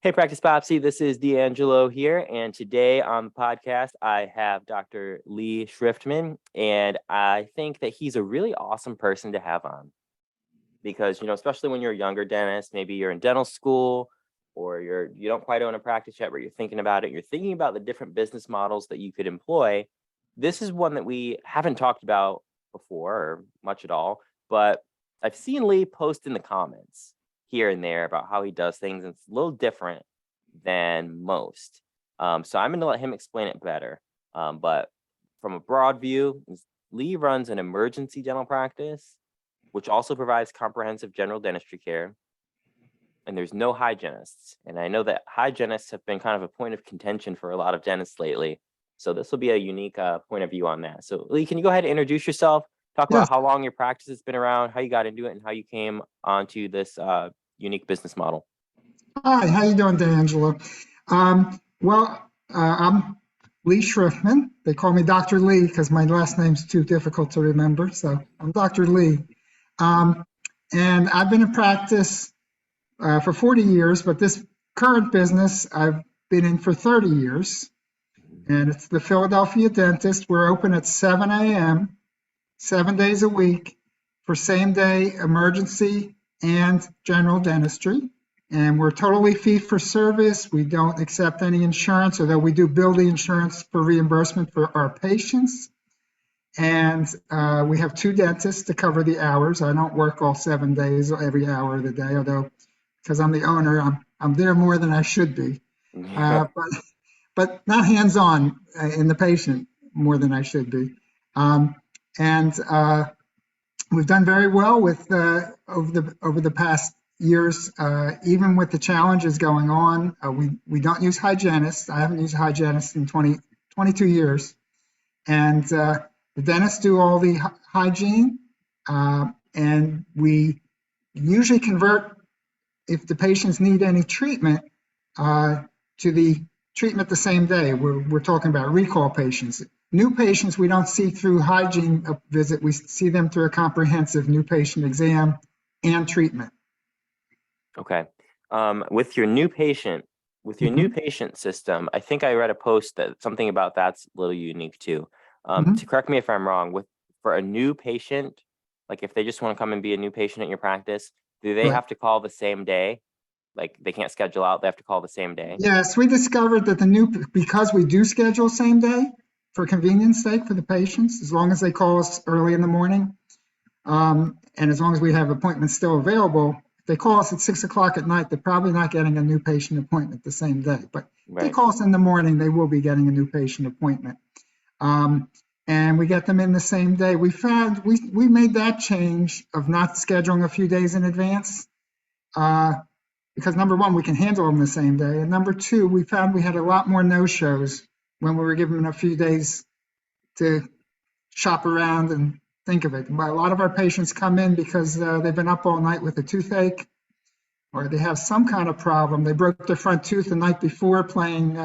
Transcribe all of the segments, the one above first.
Hey, Practice Popsy, this is D'Angelo here, and today on the podcast, I have Dr. Lee Schriftman, and I think that he's a really awesome person to have on because, especially when you're a younger dentist, maybe you're in dental school or you don't quite own a practice yet, but you're thinking about it, you're thinking about the different business models that you could employ. This is one that we haven't talked about before or much at all, but I've seen Lee post in the comments here and there about how he does things, and it's a little different than most. So I'm going to let him explain it better. But from a broad view, Lee runs an emergency dental practice, which also provides comprehensive general dentistry care. And there's no hygienists. And I know that hygienists have been kind of a point of contention for a lot of dentists lately. So this will be a unique point of view on that. So Lee, can you go ahead and introduce yourself? Talk about how long your practice has been around, how you got into it, and how you came onto this unique business model. Hi, how you doing, D'Angelo? I'm Lee Schriftman. They call me Dr. Lee because my last name's too difficult to remember. So I'm Dr. Lee. And I've been in practice for 40 years, but this current business I've been in for 30 years. And it's the Philadelphia Dentist. We're open at 7 a.m., 7 days a week for same-day emergency and general dentistry. And we're totally fee for service. We don't accept any insurance, although we do bill the insurance for reimbursement for our patients. And we have 2 dentists to cover the hours. I don't work all 7 days, every hour of the day, although because I'm the owner, I'm there more than I should be. But not hands-on in the patient more than I should be. We've done very well with over the past years, even with the challenges going on. We don't use hygienists. I haven't used a hygienist in 22 years. And the dentists do all the hygiene. And we usually convert, if the patients need any treatment, to the treatment the same day. We're talking about recall patients. New patients, we don't see through hygiene visit. We see them through a comprehensive new patient exam and treatment. Okay. With your new patient system, I think I read a post that something about that's a little unique too. To correct me if I'm wrong, for a new patient, like if they just want to come and be a new patient at your practice, do they have to call the same day? Like they can't schedule out, they have to call the same day? Yes, we discovered that because we do schedule same day for convenience sake for the patients, as long as they call us early in the morning, and as long as we have appointments still available. If they call us at 6 o'clock at night, they're probably not getting a new patient appointment the same day. But if they call us in the morning, they will be getting a new patient appointment. And we get them in the same day. We found we made that change of not scheduling a few days in advance because number one, we can handle them the same day. And number two, we found we had a lot more no-shows when we were given them a few days to shop around and think of it. But a lot of our patients come in because they've been up all night with a toothache, or they have some kind of problem. They broke their front tooth the night before playing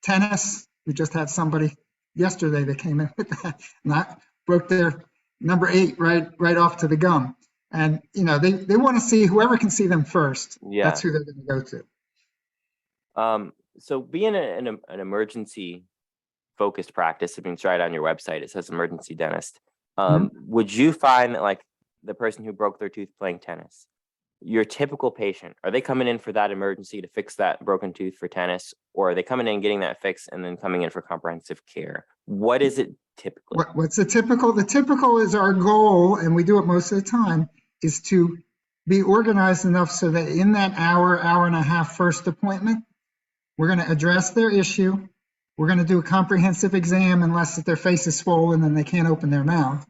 tennis. We just had somebody yesterday that came in with that, and that broke their number 8 right off to the gum. And they want to see whoever can see them first. Yeah, that's who they're going to go to. So being an emergency focused practice, it means right on your website it says emergency dentist. Would you find that, like, the person who broke their tooth playing tennis, your typical patient, are they coming in for that emergency to fix that broken tooth for tennis, or are they coming in getting that fixed and then coming in for comprehensive care? What is it typically? What's the typical? The typical is our goal, and we do it most of the time, is to be organized enough so that in that hour and a half first appointment, we're going to address their issue. We're going to do a comprehensive exam unless their face is swollen and they can't open their mouth.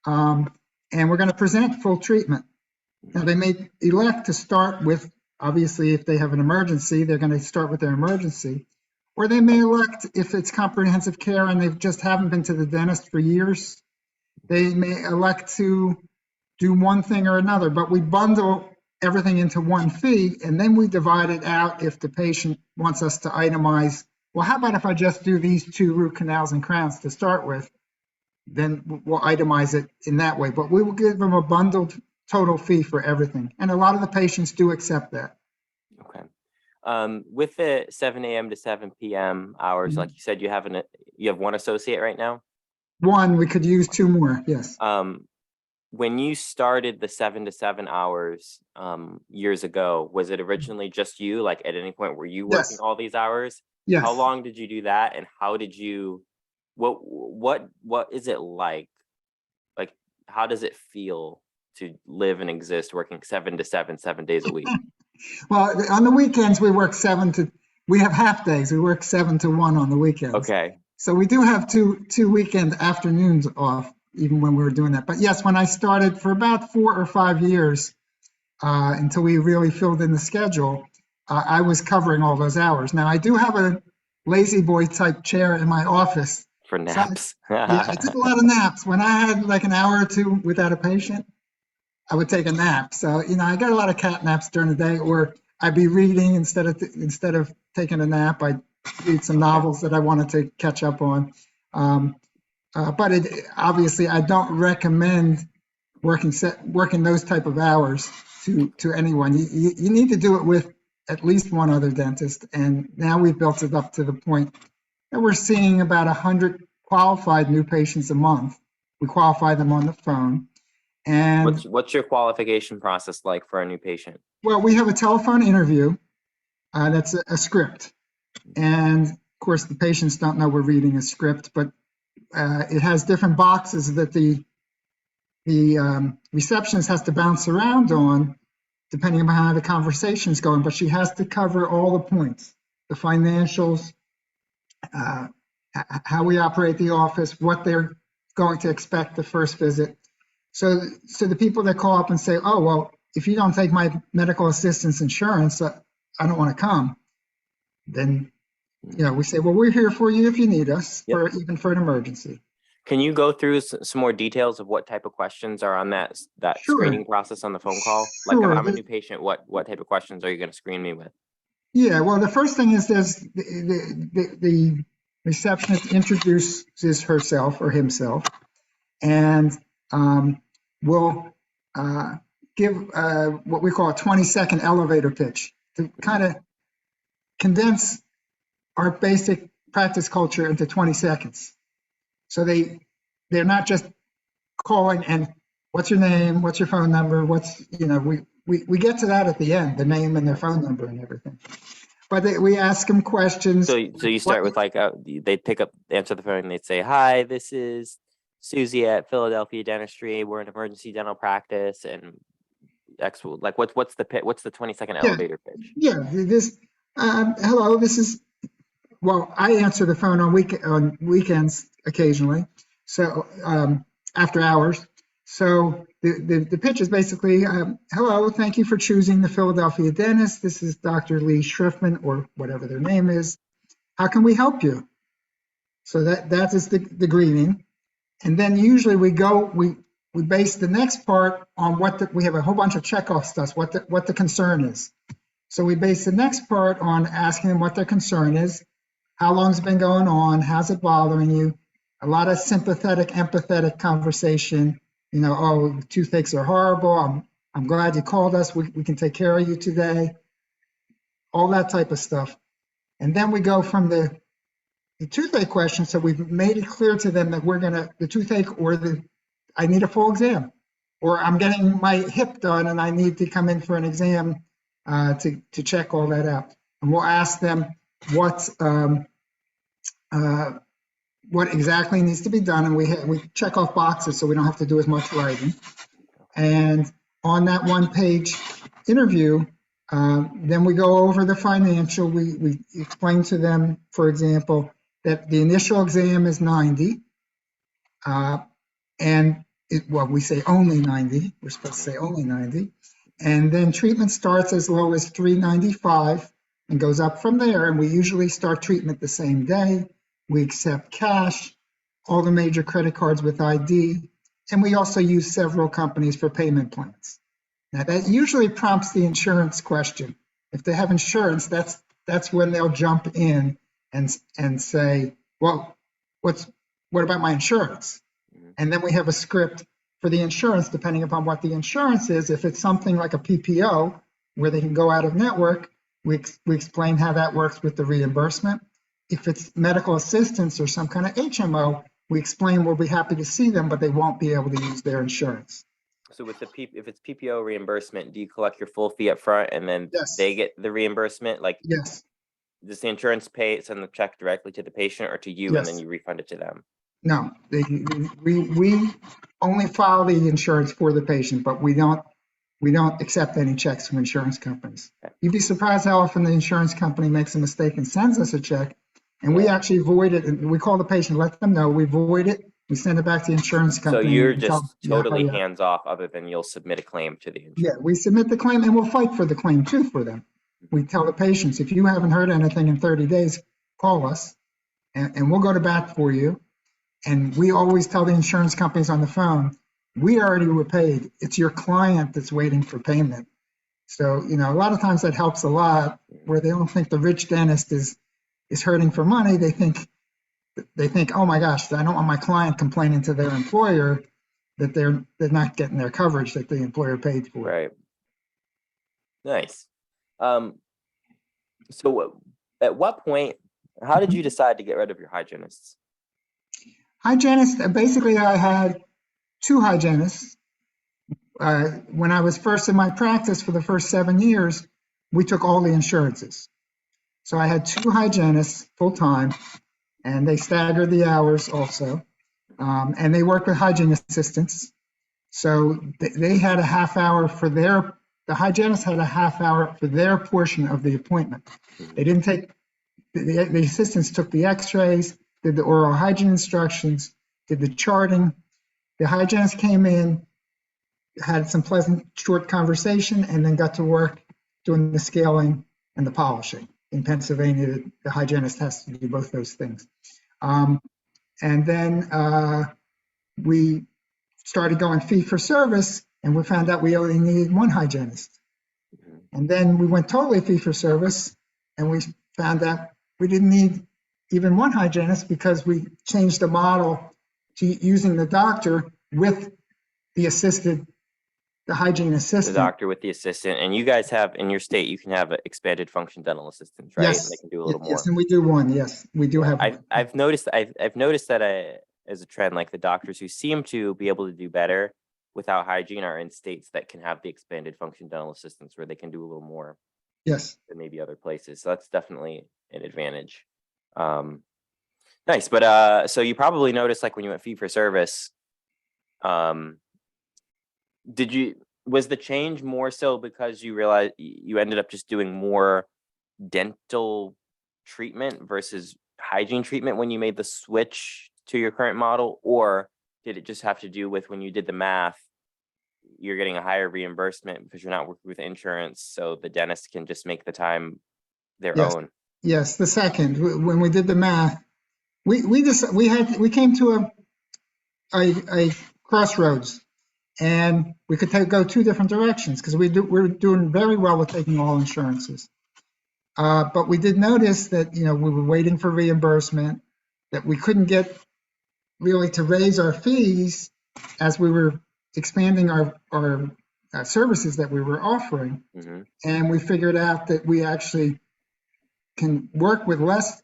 And we're going to present full treatment. Now, they may elect to start with, obviously, if they have an emergency, they're going to start with their emergency. Or they may elect, if it's comprehensive care and they just haven't been to the dentist for years, they may elect to do one thing or another. But we bundle everything into one fee, and then we divide it out if the patient wants us to itemize. Well, how about if I just do these 2 root canals and crowns to start with? Then we'll itemize it in that way. But we will give them a bundled total fee for everything. And a lot of the patients do accept that. Okay. With the 7 a.m. to 7 p.m. hours, Mhm. like you said, you have one associate right now. One, we could use two more, yes. When you started the 7 to 7 hours years ago, was it originally just you? Like at any point were you working Yes, all these hours? How yes. long did you do that, and how did you? What is it like? Like, how does it feel to live and exist working 7 to 7, 7 days a week? Well, on the weekends, we have half days. We work 7 to 1 on the weekends. Okay. So we do have two weekend afternoons off, even when we were doing that. But yes, when I started for about 4 or 5 years, until we really filled in the schedule, I was covering all those hours. Now I do have a lazy boy type chair in my office. For So naps. yeah, I took a lot of naps. When I had like an hour or two without a patient, I would take a nap. So, I got a lot of cat naps during the day, or I'd be reading instead of taking a nap. I'd read some Okay. novels that I wanted to catch up on. Um, but obviously, I don't recommend working those type of hours to anyone. You need to do it with at least one other dentist. And now we've built it up to the point that we're seeing about 100 qualified new patients a month. We qualify them on the phone. And What's your qualification process like for a new patient? well, we have a telephone interview. That's a script. And of course, the patients don't know we're reading a script, but it has different boxes that the receptionist has to bounce around on depending on how the conversation is going. But she has to cover all the points, the financials, uh, how we operate the office, what they're going to expect the first visit. So the people that call up and say, oh, well, if you don't take my medical assistance insurance, I don't want to come. Then, we say, well, we're here for you if you need us, Yep. even for an emergency. Can you go through some more details of what type of questions are on that Sure. screening process on the phone call? Like if I'm a new patient, what type of questions are you going to screen me with? Yeah, well, the first thing is the receptionist introduces herself or himself, and will give what we call a 20-second elevator pitch to kind of condense our basic practice culture into 20 seconds. So they're not just calling and what's your name, what's your phone number, we get to that at the end, the name and their phone number and everything. But we ask them questions. So you start with like they'd answer the phone and they'd say, "Hi, this is Susie at Philadelphia Dentistry. We're an emergency dental practice." And like what's the 20-second elevator pitch? Yeah, hello, this is. Well, I answer the phone on weekends occasionally, so after hours. So the pitch is basically, hello, thank you for choosing the Philadelphia Dentist. This is Dr. Lee Schriftman, or whatever their name is. How can we help you? So that is the greeting. And then usually we base the next part on we have a whole bunch of checkoff stuff, what the concern is. So we base the next part on asking them what their concern is, how long it's been going on, how's it bothering you, a lot of sympathetic, empathetic conversation. Oh, toothaches are horrible. I'm glad you called us. We can take care of you today. All that type of stuff. And then we go from the toothache question. So we've made it clear to them that the toothache I need a full exam, or I'm getting my hip done and I need to come in for an exam to check all that out. And we'll ask them what exactly needs to be done, and we check off boxes so we don't have to do as much writing. And on that one-page interview, then we go over the financial. We explain to them, for example, that the initial exam is 90, and we say only 90. We're supposed to say only 90, and then treatment starts as low as $395 and goes up from there. And we usually start treatment the same day. We accept cash, all the major credit cards with ID, and we also use several companies for payment plans. Now that usually prompts the insurance question. If they have insurance, that's when they'll jump in and say, well, what about my insurance? And then we have a script for the insurance, depending upon what the insurance is. If it's something like a PPO, where they can go out of network, We explain how that works with the reimbursement. If it's medical assistance or some kind of HMO, we explain we'll be happy to see them, but they won't be able to use their insurance. So with the if it's PPO reimbursement, do you collect your full fee up front and then Yes. they get the reimbursement? Like, Yes. does the insurance send the check directly to the patient or to you, and then Yes. you refund it to them? No, we only file the insurance for the patient, but we don't accept any checks from insurance companies. Okay. You'd be surprised how often the insurance company makes a mistake and sends us a check, and we actually void it. And we call the patient, let them know, we void it, we send it back to the insurance So company. you're and tell just them, totally yeah. hands off, other than you'll submit a claim to the insurance. Yeah, we submit the claim and we'll fight for the claim too for them. We tell the patients, if you haven't heard anything in 30 days, call us and we'll go to bat for you. And we always tell the insurance companies on the phone, we already were paid. It's your client that's waiting for payment. So, a lot of times that helps a lot, where they don't think the rich dentist is hurting for money. They think, oh my gosh, I don't want my client complaining to their employer that they're not getting their coverage that the employer paid for. Right. Nice. So at what point, how did you decide to get rid of your hygienists? Hygienists, basically I had two hygienists. When I was first in my practice for the first 7 years, we took all the insurances. So I had two hygienists full-time, and they staggered the hours also. And they worked with hygiene assistants. So they had a half hour for the hygienist had a half hour for their portion of the appointment. They didn't take, the assistants took the x-rays, did the oral hygiene instructions, did the charting. The hygienist came in, had some pleasant short conversation, and then got to work doing the scaling and the polishing. In Pennsylvania, the hygienist has to do both those things. And then we started going fee for service, and we found out we only needed one hygienist. And then we went totally fee for service, and we found out we didn't need even one hygienist, because we changed the model to using the doctor with the hygiene assistant. The doctor with the assistant. And you guys have, in your state, you can have expanded function dental assistants, right? Yes. They can do a little more. Yes, and we do one. Yes, we do have. I've noticed that as a trend, like the doctors who seem to be able to do better without hygiene are in states that can have the expanded function dental assistants, where they can do a little more. Yes. Than maybe other places. So that's definitely an advantage. Nice. But so you probably noticed, like, when you went fee for service, was the change more so because you realized you ended up just doing more dental treatment versus hygiene treatment when you made the switch to your current model? Or did it just have to do with, when you did the math, you're getting a higher reimbursement because you're not working with insurance, so the dentist can just make the time their own? Yes, the second. When we did the math, we came to a crossroads, and we could go two different directions, because we're doing very well with taking all insurances. But we did notice that we were waiting for reimbursement, that we couldn't get really to raise our fees as we were expanding our services that we were offering. Mm-hmm. And we figured out that we actually can work with less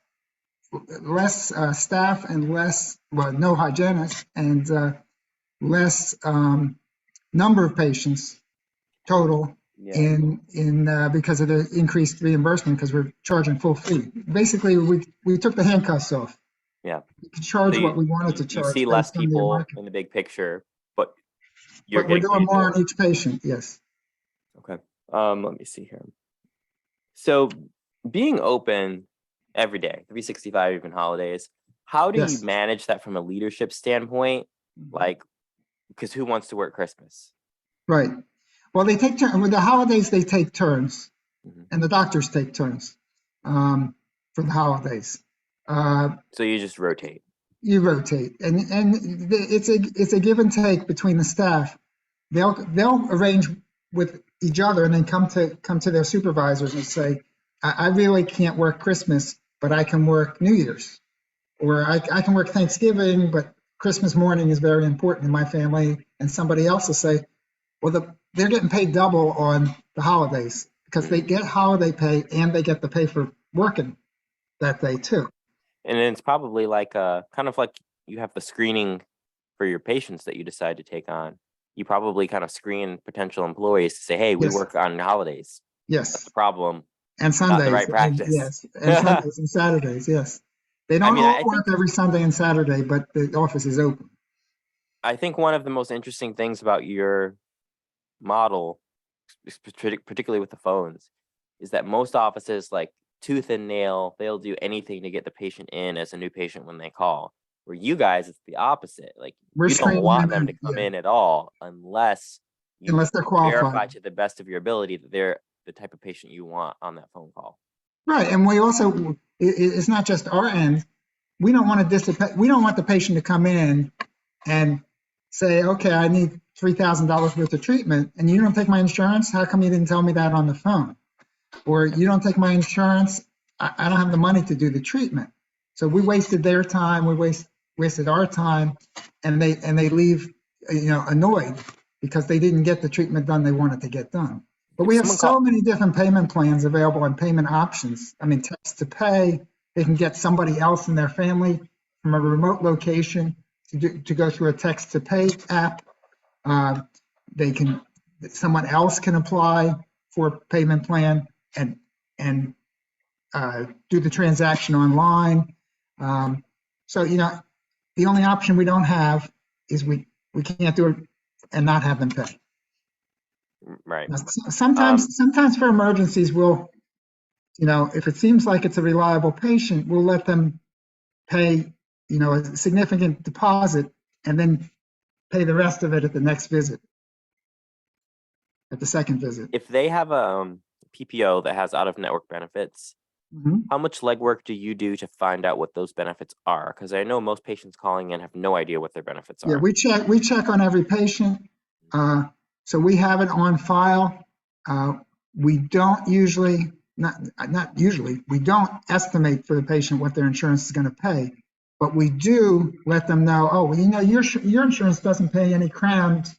staff and no hygienists, and less number of patients total because of the increased reimbursement, because we're charging full fee. Basically, we took the handcuffs off. Yeah, we could charge what we wanted to charge. You see less people in the big picture, but we're doing more on each patient. Yes. Okay. Let me see here. So, being open every day, 365, even holidays, how do you manage that from a leadership standpoint? Like, because who wants to work Christmas? Right. Well, they take turns. With the holidays, they take turns, and the doctors take turns for the holidays. So you just rotate. You rotate, and it's a give and take between the staff. They'll arrange with each other, and then come to their supervisors and say, I really can't work Christmas, but I can work New Year's, or I can work Thanksgiving, but Christmas morning is very important in my family. And somebody else will say, well, they're getting paid double on the holidays, because they get holiday pay and they get the pay for working that day too. And it's probably like kind of like you have the screening for your patients that you decide to take on. You probably kind of screen potential employees to say, hey, we Yes. work on holidays. That's Yes. the problem. And Sundays. Not the right practice. Yes. And Sundays and Saturdays. Yes. They don't mean, all I work think- every Sunday and Saturday, but the office is open. I think one of the most interesting things about your model, particularly with the phones, is that most offices, like tooth and nail, they'll do anything to get the patient in as a new patient when they call. Where you guys, it's the opposite. Like We're you don't screening want them them to in, come yeah. in at all unless you Unless they're qualified. verify to the best of your ability that they're the type of patient you want on that phone call. Right. And we also, it's not just our end. We don't want to we don't want the patient to come in and say, okay, I need $3,000 worth of treatment and you don't take my insurance. How come you didn't tell me that on the phone? Or you don't take my insurance. I don't have the money to do the treatment. So we wasted their time. We wasted our time, and they leave, annoyed because they didn't get the treatment done they wanted to get done. But we have so many different payment plans available and payment options. I mean, text to pay. They can get somebody else in their family from a remote location to go through a text to pay app. Someone else can apply for a payment plan and do the transaction online. So, the only option we don't have is we can't do it and not have them pay. Right. Now, sometimes for emergencies, we'll, if it seems like it's a reliable patient, we'll let them pay, a significant deposit and then pay the rest of it at the next visit, at the second visit. If they have a PPO that has out-of-network benefits, how much legwork do you do to find out what those benefits are? Because I know most patients calling in have no idea what their benefits are. Yeah, we check on every patient. So we have it on file. We don't usually, not usually, we don't estimate for the patient what their insurance is going to pay, but we do let them know, oh, well, your insurance doesn't pay any crowns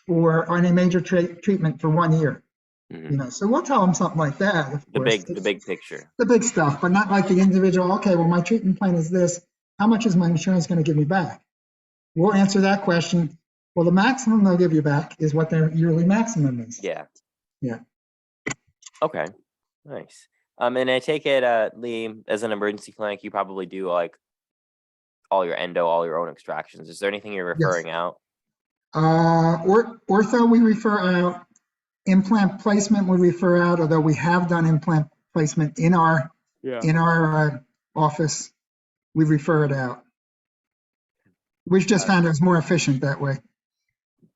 or any major treatment for 1 year. So we'll tell them something like that. Of course. The big picture. The big stuff, but not like the individual. Okay, well, my treatment plan is this. How much is my insurance going to give me back? We'll answer that question. Well, the maximum they'll give you back is what their yearly maximum is. Yeah. Yeah. Okay. Nice. And I take it, Lee, as an emergency clinic, you probably do like all your endo, all your own extractions. Is there anything you're referring out? Ortho, we refer out. Implant placement we refer out, although we have done implant placement in our office, we refer it out. We've just found it was more efficient that way.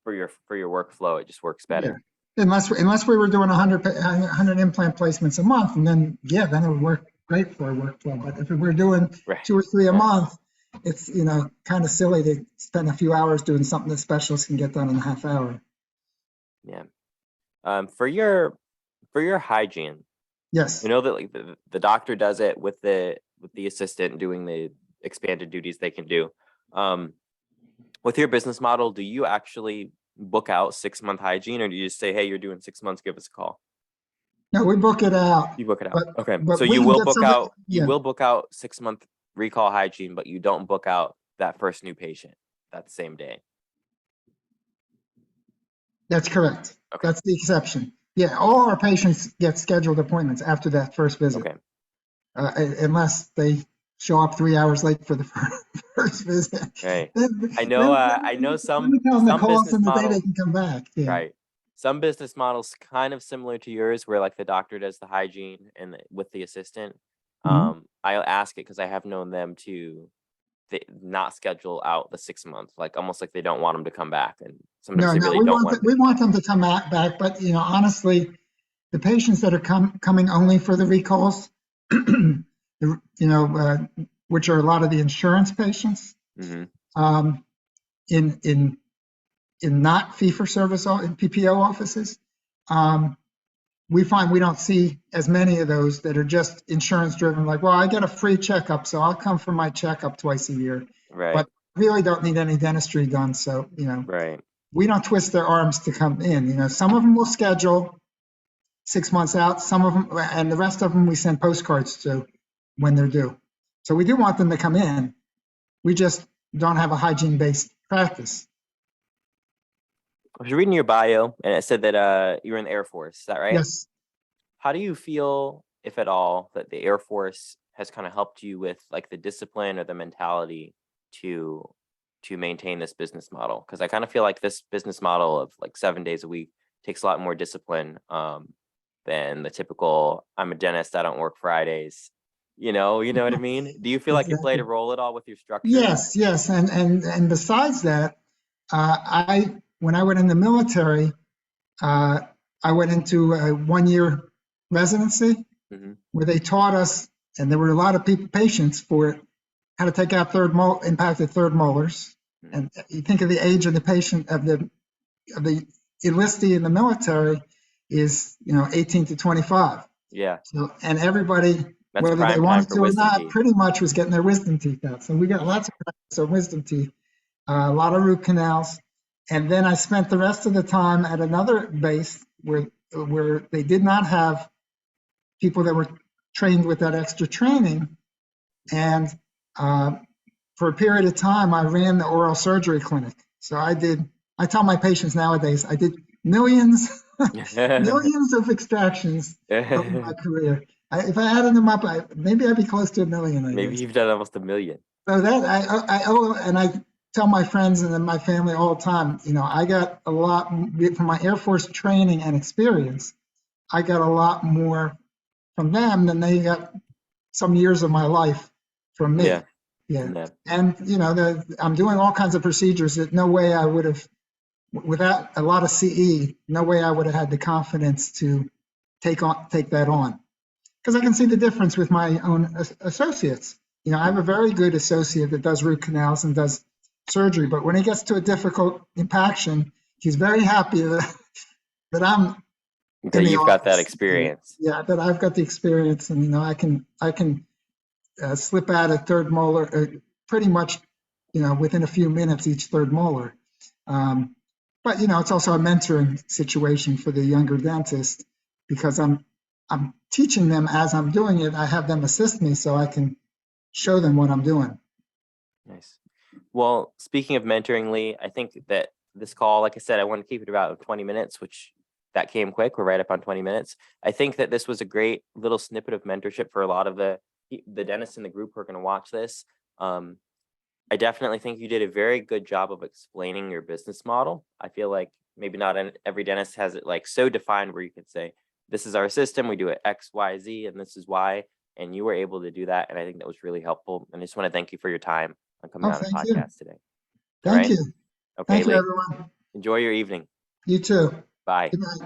For your workflow, it just works better. Yeah. Unless we were doing 100 implant placements a month, and then it would work great for our workflow. But if we're doing 2 or 3 a month, it's kind of silly to spend a few hours doing something that specialists can get done in a half hour. Yeah. For your hygiene, yes, you know that like the doctor does it with the assistant doing the expanded duties they can do. With your business model, do you actually book out 6-month hygiene, or do you just say, hey, you're doing 6 months, give us a call? No, we book it out. You book it out. Okay. But So you will book out you will book out 6-month recall hygiene, but you don't book out that first new patient that same day. That's correct. Okay. That's the exception. Yeah, all our patients get scheduled appointments after that first visit. Okay. Unless they show up 3 hours late for the first visit. Right. Then, I know some business models. They can come back. Yeah. Right. Some business models kind of similar to yours, where like the doctor does the hygiene and with the assistant. I'll ask it because I have known them to not schedule out the 6 months, like almost like they don't want them to come back, and sometimes they really don't want. We want them to come back, but honestly, the patients that are coming only for the recalls, which are a lot of the insurance patients, in not fee-for-service in PPO offices, we find we don't see as many of those that are just insurance driven, like, well, I get a free checkup, so I'll come for my checkup twice a year. Right. But really don't need any dentistry done. So, right. We don't twist their arms to come in. Some of them will schedule, 6 months out. Some of them, and the rest of them, we send postcards to when they're due. So we do want them to come in. We just don't have a hygiene-based practice. I was reading your bio, and it said that you were in the Air Force. Is that right? Yes. How do you feel, if at all, that the Air Force has kind of helped you with like the discipline or the mentality to maintain this business model? Because I kind of feel like this business model of like 7 days a week takes a lot more discipline than the typical I'm a dentist, I don't work Fridays. You know what I mean? Do you feel like you played a role at all with your structure? Yes, and besides that, when I went in the military, I went into a 1-year residency where they taught us, and there were a lot of patients for it, how to take out impacted third molars. And you think of the age of the patient of the enlistee in the military is 18 to 25. Yeah. So, and everybody, that's whether they wanted to or not, teeth. pretty much was getting their wisdom teeth out. So we got lots of practice on wisdom teeth, a lot of root canals. And then I spent the rest of the time at another base where they did not have people that were trained with that extra training. And for a period of time, I ran the oral surgery clinic. So I tell my patients nowadays, I did millions of extractions over my career. If I added them up, maybe I'd be close to 1 million. Maybe you've done almost 1 million. So that I owe, and I tell my friends and then my family all the time, I got a lot from my Air Force training and experience. I got a lot more from them than they got some years of my life from me. Yeah. And I'm doing all kinds of procedures that no way I would have, without a lot of CE, no way I would have had the confidence to take that on. Because I can see the difference with my own associates. I have a very good associate that does root canals and does surgery, but when he gets to a difficult impaction, he's very happy that I'm that you've got that experience. Yeah, that I've got the experience, and I can slip out a third molar pretty much within a few minutes each third molar. But it's also a mentoring situation for the younger dentist, because I'm teaching them as I'm doing it. I have them assist me so I can show them what I'm doing. Nice. Well, speaking of mentoring, Lee, I think that this call, like I said, I want to keep it about 20 minutes, which that came quick. We're right up on 20 minutes. I think that this was a great little snippet of mentorship for a lot of the dentists in the group who are going to watch this. I definitely think you did a very good job of explaining your business model. I feel like maybe not every dentist has it like so defined where you could say, this is our system, we do it X, Y, Z, and this is why. And you were able to do that. And I think that was really helpful. And I just want to thank you for your time on coming on the podcast today. Thank you. Okay, thank you, Lee. everyone. Enjoy your evening. You too. Bye. Good night.